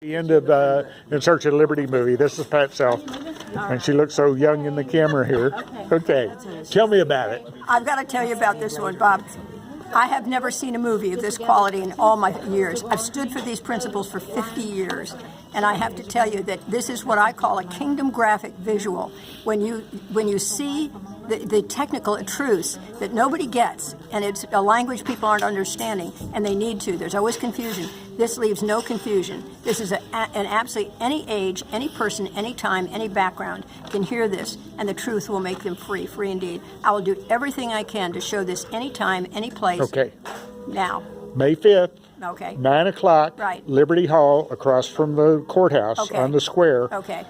The end of In Search of Liberty movie. This is Pat Self, and she looks so young in the camera here. Okay, tell me about it. I've got to tell you about this one, Bob. I have never seen a movie of this quality in all my years. I've stood for these principles for 50 years, and I have to tell you that this is what I call a kingdom graphic visual. When you see the technical truths that nobody gets, and it's a language people aren't understanding, and they need to. There's always confusion. This leaves no confusion. This is an absolutely any age, any person, any time, any background can hear this, and the truth will make them free indeed. I will do everything I can to show this anytime, any place. Okay. Now. May 5th. Okay. 9 o'clock. Right. Liberty Hall, across from the courthouse on the square. Okay.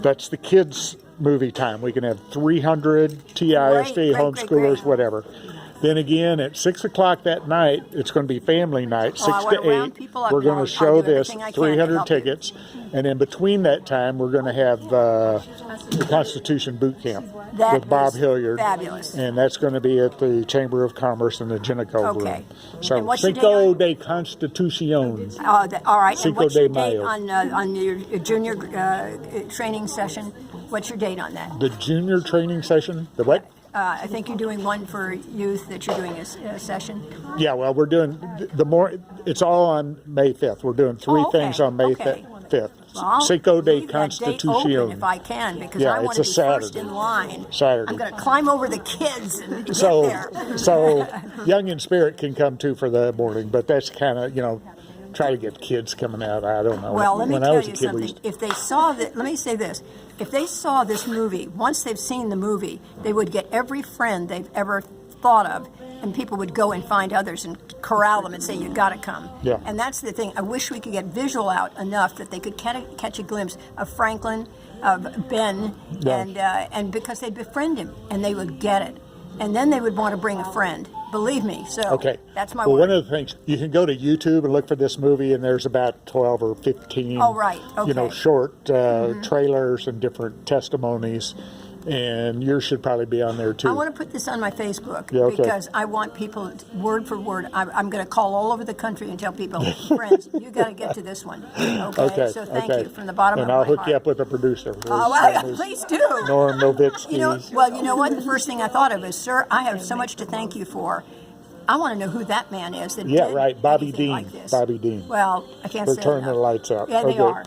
That's the kids' movie time. We can have 300 TISD homeschoolers, whatever. Then again, at 6 o'clock that night, it's going to be family night, 6 to 8. We're going to show this 300 tickets. And in between that time, we're going to have the Constitution Boot Camp with Bob Hilliard. Fabulous. And that's going to be at the Chamber of Commerce in the Gennico room. So, Cinco de Constitución. All right. Cinco and what's de your date Mayo. on your junior training session? What's your date on that? The junior training session? The what? I think you're doing one for youth, that you're doing a session. Yeah, well, we're doing it's all on May 5th. We're doing three things on May 5th. Well, Cinco de Constitución. If I can, because I want to be first in line. Saturday. I'm going to climb over the kids and get there. So Young in Spirit can come too for the morning, but that's kind of, try to get kids coming out. I don't know. Well, let me tell you something. If they saw that, let me say this. If they saw this movie, once they've seen the movie, they would get every friend they've ever thought of, and people would go and find others and corral them and say, you got to come. Yeah. And that's the thing. I wish we could get visual out enough that they could catch a glimpse of Franklin, of Ben, and because they'd befriend him, and they would get it. And then they would want to bring a friend. Believe me. So that's my word. One of the things, you can go to YouTube and look for this movie, and there's about 12 or 15 short trailers and different testimonies. And yours should probably be on there too. I want to put this on my Facebook because I want people, word for word, I'm going to call all over the country and tell people, friends, you got to get to this one. Okay? So thank you from the bottom of my heart. And I'll hook you up with a producer. Please do. Norm Novitsky. You know what? The first thing I thought of is, sir, I have so much to thank you for. I want to know who that man is that did Bobby anything Dean. like this. Bobby Dean. Well, I can't say They're turning the lights out. Yeah, they are.